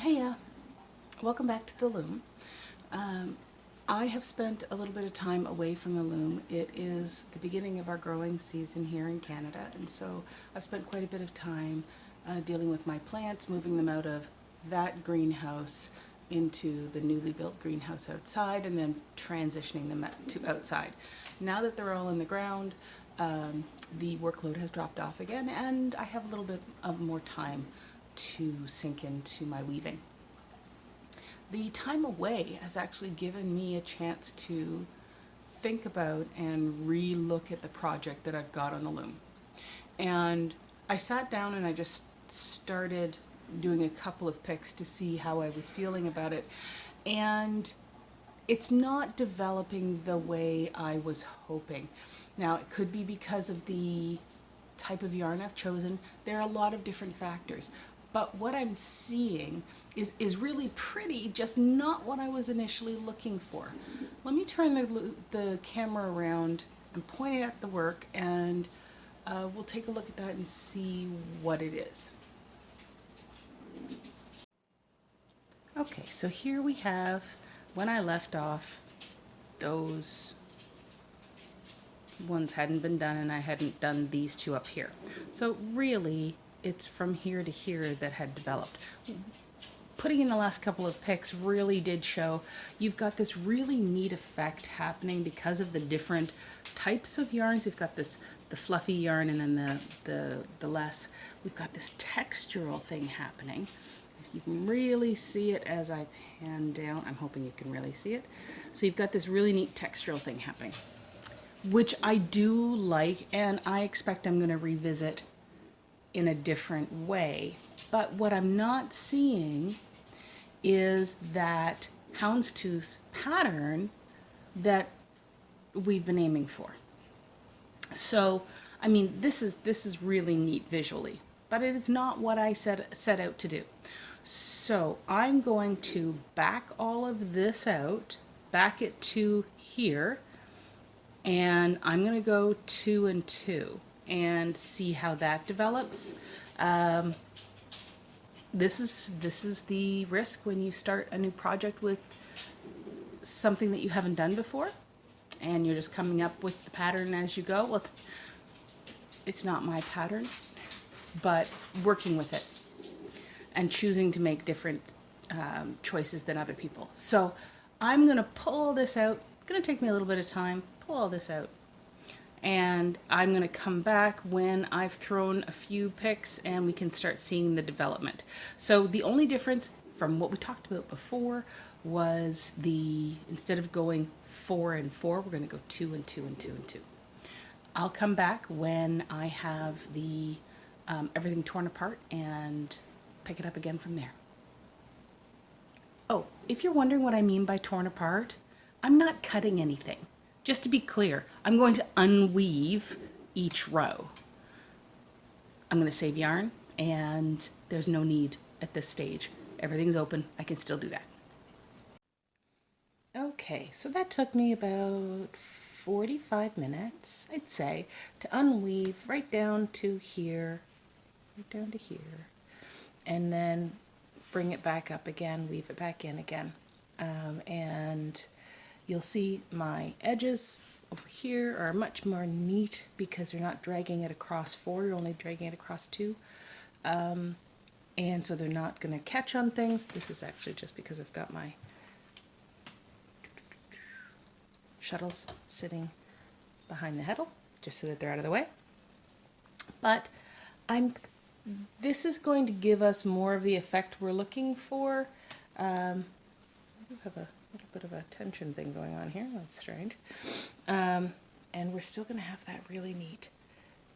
Hey, welcome back to the loom. I have spent a little bit of time away from the loom. It is the beginning of our growing season here in Canada, and so I've spent quite a bit of time dealing with my plants, moving them out of that greenhouse into the newly built greenhouse outside, and then transitioning them to outside. Now that they're all in the ground, the workload has dropped off again, and I have a little bit of more time to sink into my weaving. The time away has actually given me a chance to think about and re-look at the project that I've got on the loom. And I sat down and I just started doing a couple of picks to see how I was feeling about it. And it's not developing the way I was hoping. Now, it could be because of the type of yarn I've chosen. There are a lot of different factors. But what I'm seeing is really pretty, just not what I was initially looking for. Let me turn the camera around and point it at the work, and we'll take a look at that and see what it is. Okay, so here we have, when I left off, those ones hadn't been done, and I hadn't done these two up here. So really, it's from here to here that had developed. Putting in the last couple of picks really did show you've got this really neat effect happening because of the different types of yarns. We've got the fluffy yarn, and then the less. We've got this textural thing happening. You can really see it as I pan down. I'm hoping you can really see it. So you've got this really neat textural thing happening, which I do like, and I expect I'm going to revisit in a different way. But what I'm not seeing is that houndstooth pattern that we've been aiming for. So, I mean, this is really neat visually, but it is not what I set out to do. So I'm going to back all of this out, back it to here, and I'm going to go 2 and 2 and see how that develops. This is the risk when you start a new project with something that you haven't done before, and you're just coming up with the pattern as you go. Well, it's not my pattern, but working with it and choosing to make different choices than other people. So I'm going to pull all this out. It's going to take me a little bit of time. Pull all this out. And I'm going to come back when I've thrown a few picks and we can start seeing the development. So the only difference from what we talked about before was instead of going 4 and 4, we're going to go 2 and 2 and 2 and 2. I'll come back when I have the everything torn apart and pick it up again from there. Oh, if you're wondering what I mean by torn apart, I'm not cutting anything. Just to be clear, I'm going to unweave each row. I'm going to save yarn, and there's no need at this stage. Everything's open. I can still do that. Okay, so that took me about 45 minutes, I'd say, to unweave right down to here, and then bring it back up again, weave it back in again. And you'll see my edges over here are much more neat because you're not dragging it across 4, you're only dragging it across 2. And so they're not going to catch on things. This is actually just because I've got my shuttles sitting behind the heddle, just so that they're out of the way. But this is going to give us more of the effect we're looking for. I do have a little bit of a tension thing going on here. That's strange. And we're still going to have that really neat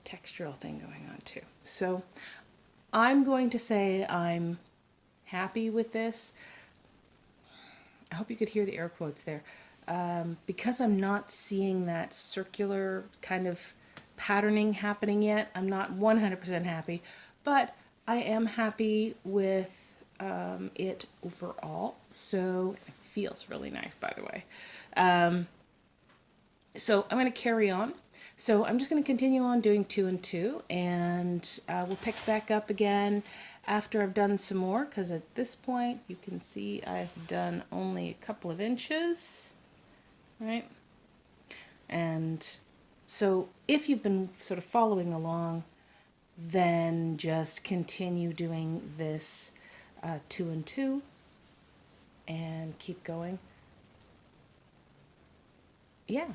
textural thing going on too. So I'm going to say I'm happy with this. I hope you could hear the air quotes there. Because I'm not seeing that circular kind of patterning happening yet, I'm not 100% happy, but I am happy with it overall. So it feels really nice, by the way. So I'm going to carry on. So I'm just going to continue on doing 2 and 2, and we'll pick back up again after I've done some more, because at this point you can see I've done only a couple of inches, right? And so if you've been sort of following along, then just continue doing this 2 and 2 and keep going. Yeah,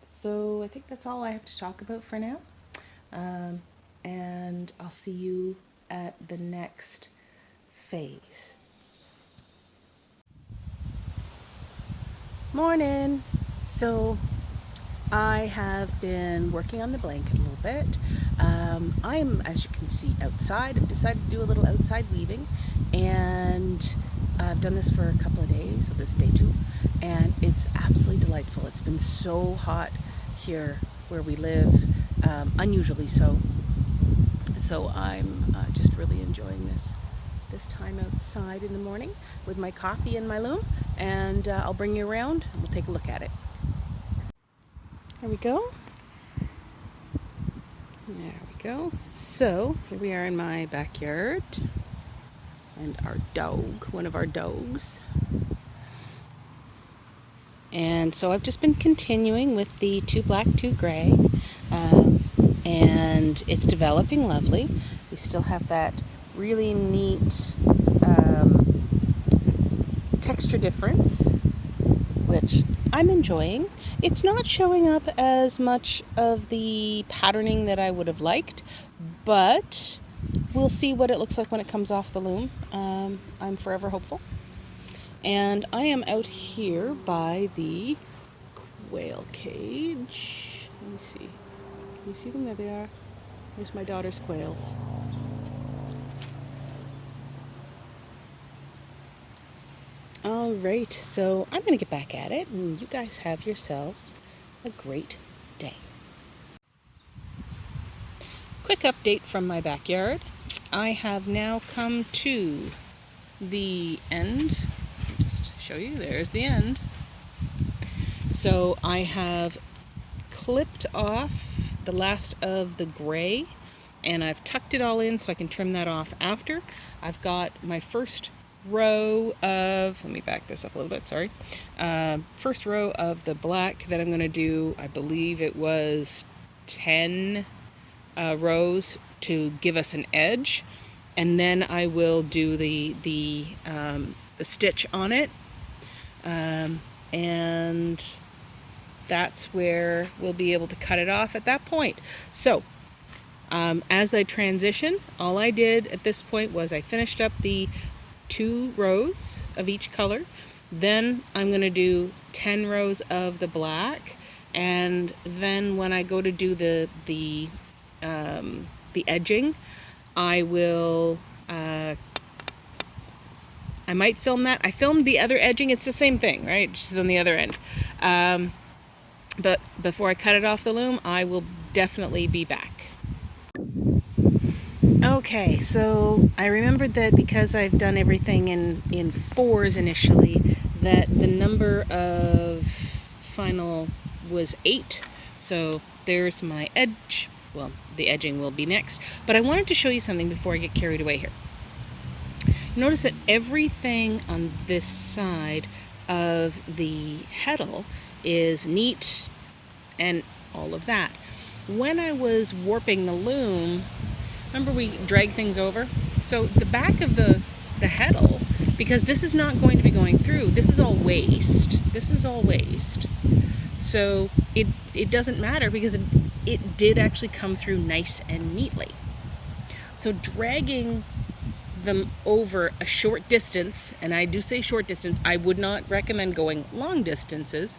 so I think that's all I have to talk about for now. And I'll see you at the next phase. Morning. So I have been working on the blanket a little bit. I'm, as you can see, outside. I've decided to do a little outside weaving, and I've done this for a couple of days, so this is day 2, and it's absolutely delightful. It's been so hot here where we live, unusually so. So I'm just really enjoying this time outside in the morning with my coffee and my loom, and I'll bring you around and we'll take a look at it. There we go. There we go. So here we are in my backyard, and our dog, one of our dogs. And so I've just been continuing with the 2 black, 2 gray, and it's developing lovely. We still have that really neat texture difference, which I'm enjoying. It's not showing up as much of the patterning that I would have liked, but we'll see what it looks like when it comes off the loom. I'm forever hopeful. And I am out here by the quail cage. Let me see. Can you see them? There they are. There's my daughter's quails. All right, so I'm going to get back at it, and you guys have yourselves a great day. Quick update from my backyard. I have now come to the end. I'll just show you. There's the end. So I have clipped off the last of the gray, and I've tucked it all in so I can trim that off after. I've got my first row of, let me back this up a little bit, sorry. First row of the black that I'm going to do, I believe it was 10 rows to give us an edge, and then I will do the stitch on it, and that's where we'll be able to cut it off at that point. So as I transition, all I did at this point was I finished up the 2 rows of each color. Then I'm going to do 10 rows of the black, and then when I go to do the edging, I will I might film that. I filmed the other edging. It's the same thing, right? Just on the other end. But before I cut it off the loom, I will definitely be back. Okay, so I remembered that because I've done everything in 4s initially, that the number of final was 8. So there's my edge. Well, the edging will be next. But I wanted to show you something before I get carried away here. Notice that everything on this side of the heddle is neat and all of that. When I was warping the loom, remember we drag things over? So the back of the heddle, because this is not going to be going through, this is all waste. This is all waste. So it doesn't matter because it did actually come through nice and neatly. So dragging them over a short distance, and I do say short distance, I would not recommend going long distances,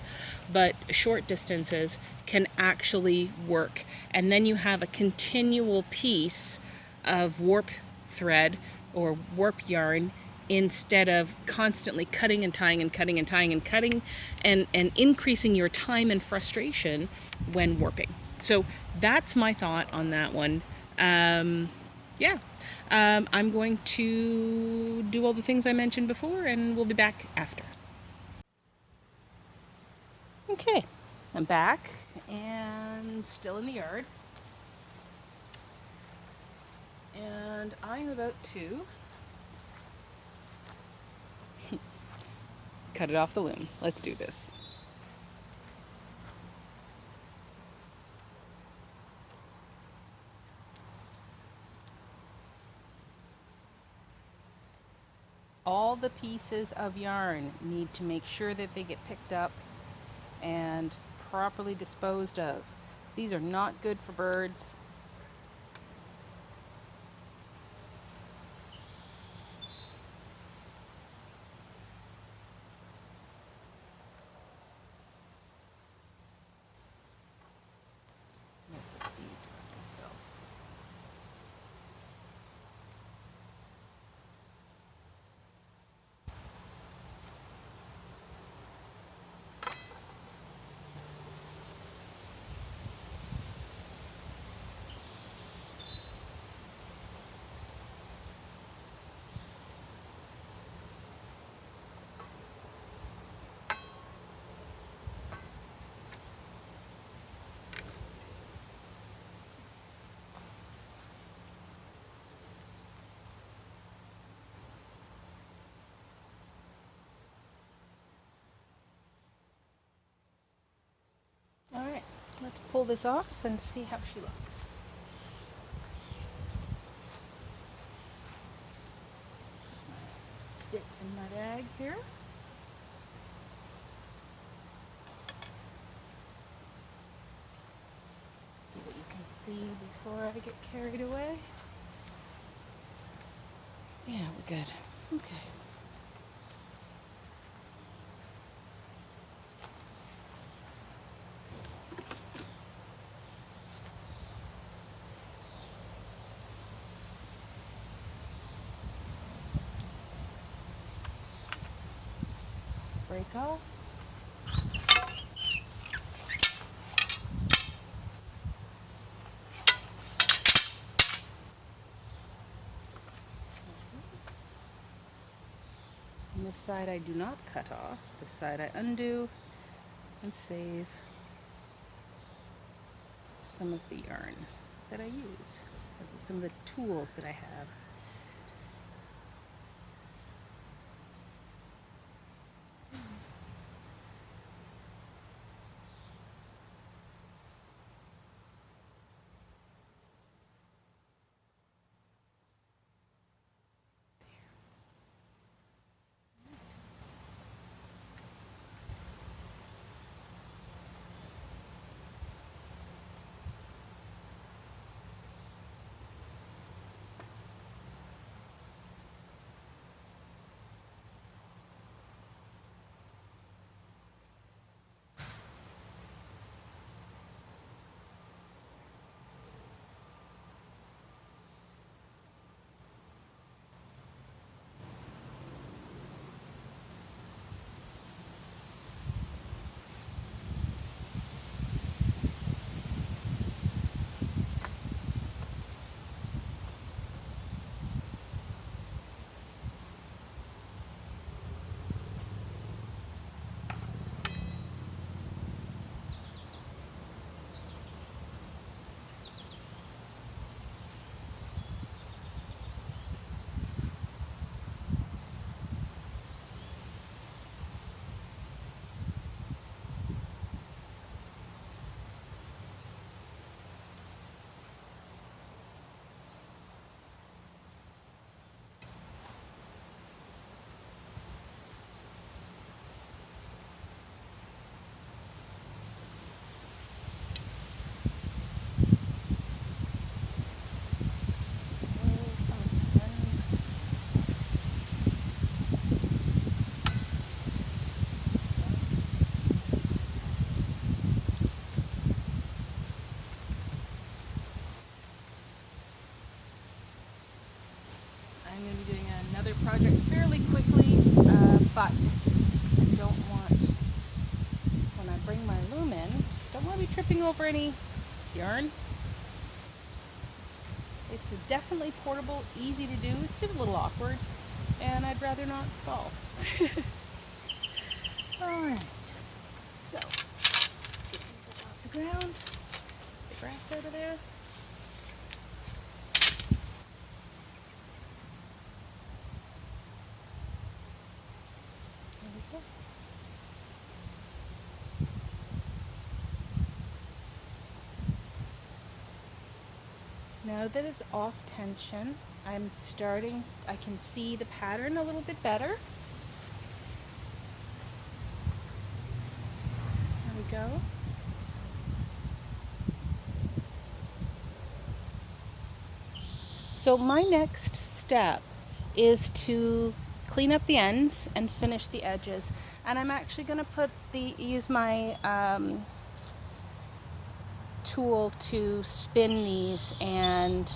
but short distances can actually work. And then you have a continual piece of warp thread or warp yarn instead of constantly cutting and tying and cutting and tying and cutting and increasing your time and frustration when warping. So that's my thought on that one. Yeah. I'm going to do all the things I mentioned before, and we'll be back after. Okay, I'm back and still in the yard. And I'm about to cut it off the loom. Let's do this. All the pieces of yarn need to make sure that they get picked up and properly disposed of. These are not good for birds. I'm gonna put these for myself. All right, let's pull this off and see how she looks. Bits in my bag here. See what you can see before I get carried away. Yeah, we're good. Okay. Break off. And this side I do not cut off. This side I undo and save some of the yarn that I use, some of the tools that I have. I'm going to be doing another project fairly quickly, but I don't want, when I bring my loom in, don't want to be tripping over any yarn. It's definitely portable, easy to do. It's just a little awkward, and I'd rather not fall. Alright, so let's get these up off the ground. Get the grass out of there. Now that it's off tension, I can see the pattern a little bit better. There we go. So my next step is to clean up the ends and finish the edges. And I'm actually going to use my tool to spin these and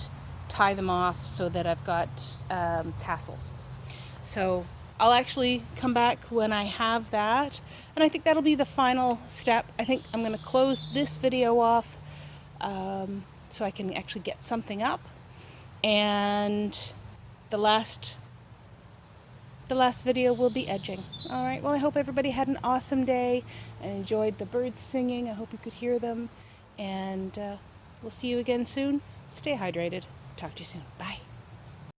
tie them off so that I've got tassels. So I'll actually come back when I have that, and I think that'll be the final step. I think I'm going to close this video off so I can actually get something up, and the last video will be edging. All right, well, I hope everybody had an awesome day and enjoyed the birds singing. I hope you could hear them, and we'll see you again soon. Stay hydrated. Talk to you soon. Bye.